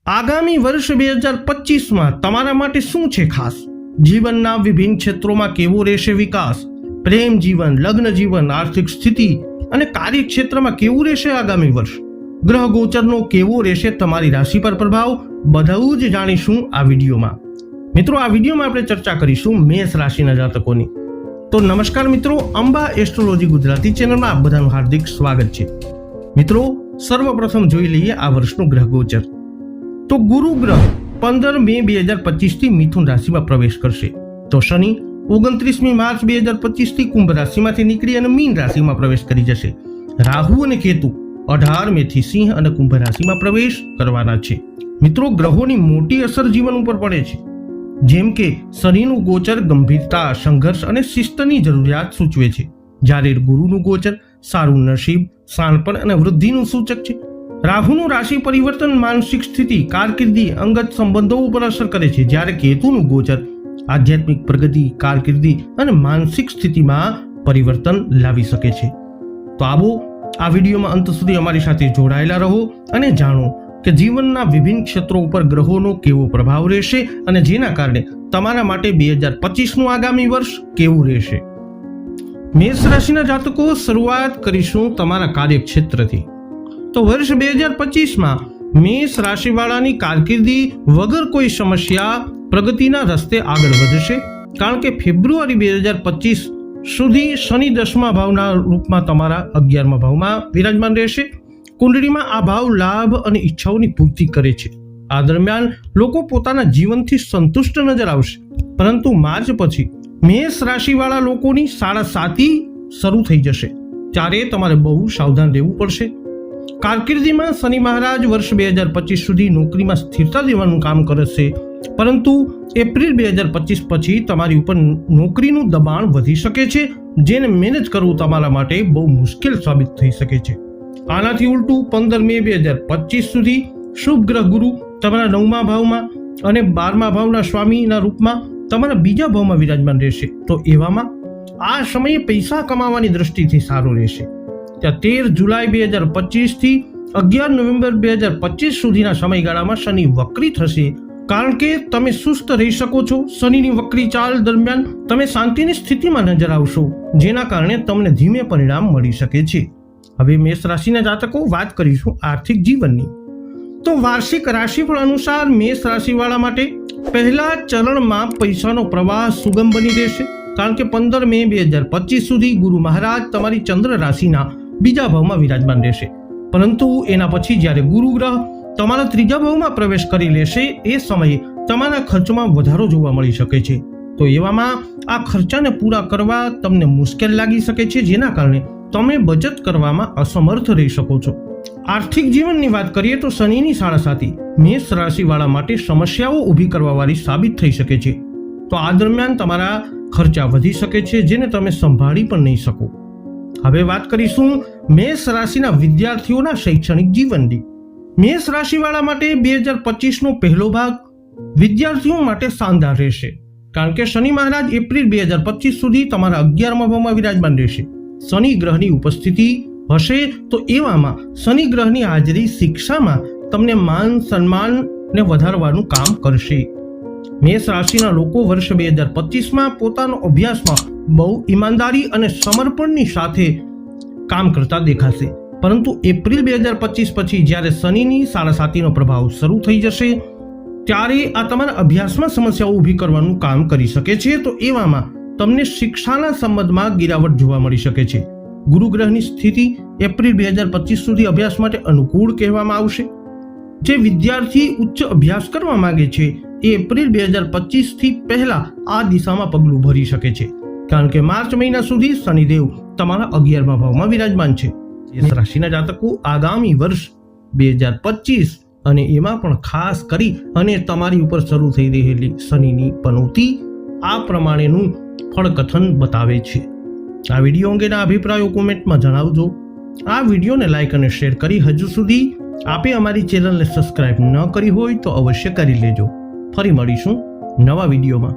આગામી વર્ષ 2025માં તમારા માટે શું છે ખાસ? જીવનના વિભિન્ન ક્ષેત્રોમાં કેવો રહેશે વિકાસ? પ્રેમ જીવન, લગ્ન જીવન, આર્થિક સ્થિતિ અને કાર્યક્ષેત્રમાં કેવું રહેશે આગામી વર્ષ? ગ્રહ ગોચરનો કેવો રહેશે તમારી રાશિ પર પ્રભાવ? બધું જ જાણીશું આ વિડીયોમાં. મિત્રો, આ વિડીયોમાં આપણે ચર્ચા કરીશું મેષ રાશિના જાતકોની. તો નમસ્કાર મિત્રો, અંબા એસ્ટ્રોલોજી ગુજરાતી ચેનલમાં આપ બધાનું હાર્દિક સ્વાગત છે. મિત્રો, સર્વપ્રથમ જોઈ લઈએ આ વર્ષનું ગ્રહ ગોચર. તો ગુરુ ગ્રહ 15 મે 2025 થી મિથુન રાશિમાં પ્રવેશ કરશે. તો શનિ 29મી માર્ચ 2025 થી કુંભ રાશિમાંથી નીકળી અને મીન રાશિમાં પ્રવેશ કરી જશે. રાહુ અને કેતુ 18 મે થી સિંહ અને કુંભ રાશિમાં પ્રવેશ કરવાના છે. મિત્રો, ગ્રહોની મોટી અસર જીવન ઉપર પડે છે. જેમ કે શનિનું ગોચર ગંભીરતા, સંઘર્ષ અને શિસ્તની જરૂરિયાત સૂચવે છે, જ્યારે ગુરુનું ગોચર સારું નસીબ, શાણપણ અને વૃદ્ધિનું સૂચક છે. રાહુનું રાશિ પરિવર્તન માનસિક સ્થિતિ, કારકિર્દી, અંગત સંબંધો ઉપર અસર કરે છે, જ્યારે કેતુનું ગોચર આધ્યાત્મિક પ્રગતિ, કારકિર્દી અને માનસિક સ્થિતિમાં પરિવર્તન લાવી શકે છે. તો આવો આ વિડીયોમાં અંત સુધી અમારી સાથે જોડાયેલા રહો અને જાણો કે જીવનના વિભિન્ન ક્ષેત્રો ઉપર ગ્રહોનો કેવો પ્રભાવ રહેશે અને જેના કારણે તમારા માટે 2025નું આગામી વર્ષ કેવું રહેશે. મેષ રાશિના જાતકો, શરૂઆત કરીશું તમારા કાર્યક્ષેત્રથી. તો વર્ષ 2025માં મેષ રાશિવાળાની કારકિર્દી વગર કોઈ સમસ્યા પ્રગતિના રસ્તે આગળ વધશે, કારણ કે ફેબ્રુઆરી 2025 સુધી શનિ 10મા ભાવના રૂપમાં તમારા 11મા ભાવમાં વિરાજમાન રહેશે. કુંડળીમાં આ ભાવ લાભ અને ઈચ્છાઓની પૂર્તિ કરે છે. આ દરમિયાન લોકો પોતાના જીવનથી સંતુષ્ટ નજર આવશે, પરંતુ માર્ચ પછી મેષ રાશિવાળા લોકોની સાડા સાતી શરૂ થઈ જશે, ત્યારે તમારે બહુ સાવધાન રહેવું પડશે. કારકિર્દીમાં શનિ મહારાજ વર્ષ 2025 સુધી નોકરીમાં સ્થિરતા દેવાનું કામ કરશે, પરંતુ એપ્રિલ 2025 પછી તમારી ઉપર નોકરીનું દબાણ વધી શકે છે, જેને મેનેજ કરવું તમારા માટે બહુ મુશ્કેલ સાબિત થઈ શકે છે. આનાથી ઉલટું 15 મે 2025 સુધી શુભ ગ્રહ ગુરુ તમારા 9મા ભાવમાં અને 12મા ભાવના સ્વામીના રૂપમાં તમારા બીજા ભાવમાં વિરાજમાન રહેશે. તો એવામાં આ સમયે પૈસા કમાવાની દ્રષ્ટિથી સારો રહેશે. ત્યાં 13 જુલાઈ 2025 થી 11 નવેમ્બર 2025 સુધીના સમયગાળામાં શનિ વક્રી થશે, કારણ કે તમે સુસ્ત રહી શકો છો. શનિની વક્રી ચાલ દરમિયાન તમે શાંતિની સ્થિતિમાં નજર આવશો, જેના કારણે તમને ધીમે પરિણામ મળી શકે છે. હવે મેષ રાશિના જાતકો, વાત કરીશું આર્થિક જીવનની. તો વાર્ષિક રાશિફળ અનુસાર મેષ રાશિવાળા માટે પહેલા ચરણમાં પૈસાનો પ્રવાહ સુગમ બની રહેશે, કારણ કે 15 મે 2025 સુધી ગુરુ મહારાજ તમારી ચંદ્ર રાશિના બીજા ભાવમાં વિરાજમાન રહેશે. પરંતુ એના પછી જ્યારે ગુરુ ગ્રહ તમારા ત્રીજા ભાવમાં પ્રવેશ કરી લેશે, એ સમયે તમારા ખર્ચમાં વધારો જોવા મળી શકે છે. તો એવામાં આ ખર્ચાને પૂરા કરવા તમને મુશ્કેલ લાગી શકે છે, જેના કારણે તમે બચત કરવામાં અસમર્થ રહી શકો છો. આર્થિક જીવનની વાત કરીએ તો શનિની સાડા સાતી મેષ રાશિવાળા માટે સમસ્યાઓ ઊભી કરવાવાળી સાબિત થઈ શકે છે. તો આ દરમિયાન તમારા ખર્ચા વધી શકે છે, જેને તમે સંભાળી પણ નહીં શકો. હવે વાત કરીશું મેષ રાશિના વિદ્યાર્થીઓના શૈક્ષણિક જીવનની. મેષ રાશિવાળા માટે 2025નો પહેલો ભાગ વિદ્યાર્થીઓ માટે શાનદાર રહેશે, કારણ કે શનિ મહારાજ એપ્રિલ 2025 સુધી તમારા 11મા ભાવમાં વિરાજમાન રહેશે. શનિ ગ્રહની ઉપસ્થિતિ હશે, તો એવામાં શનિ ગ્રહની હાજરી શિક્ષામાં તમને માન સન્માનને વધારવાનું કામ કરશે. મેષ રાશિના લોકો વર્ષ 2025માં પોતાનો અભ્યાસમાં બહુ ઈમાનદારી અને સમર્પણની સાથે કામ કરતા દેખાશે, પરંતુ એપ્રિલ 2025 પછી જ્યારે શનિની સાડા સાતીનો પ્રભાવ શરૂ થઈ જશે, ત્યારે આ તમારા અભ્યાસમાં સમસ્યાઓ ઊભી કરવાનું કામ કરી શકે છે. તો એવામાં તમને શિક્ષાના સંબંધમાં ગિરાવટ જોવા મળી શકે છે. ગુરુ ગ્રહની સ્થિતિ એપ્રિલ 2025 સુધી અભ્યાસ માટે અનુકૂળ કહેવામાં આવશે. જે વિદ્યાર્થી ઉચ્ચ અભ્યાસ કરવા માંગે છે, એ એપ્રિલ 2025 થી પહેલા આ દિશામાં પગલું ભરી શકે છે, કારણ કે માર્ચ મહિના સુધી શનિદેવ તમારા 11મા ભાવમાં વિરાજમાન છે. મેષ રાશિના જાતકો, આગામી વર્ષ 2025 અને એમાં પણ ખાસ કરી અને તમારી ઉપર શરૂ થઈ રહેલી શનિની પનોતી આ પ્રમાણેનું ફળકથન બતાવે છે. આ વિડીયો અંગેના અભિપ્રાયો કોમેન્ટમાં જણાવજો. આ વિડીયોને લાઈક અને શેર કરી હજુ સુધી આપે અમારી ચેનલને સબસ્ક્રાઇબ ન કરી હોય તો અવશ્ય કરી લેજો. ફરી મળીશું નવા વિડીયોમાં.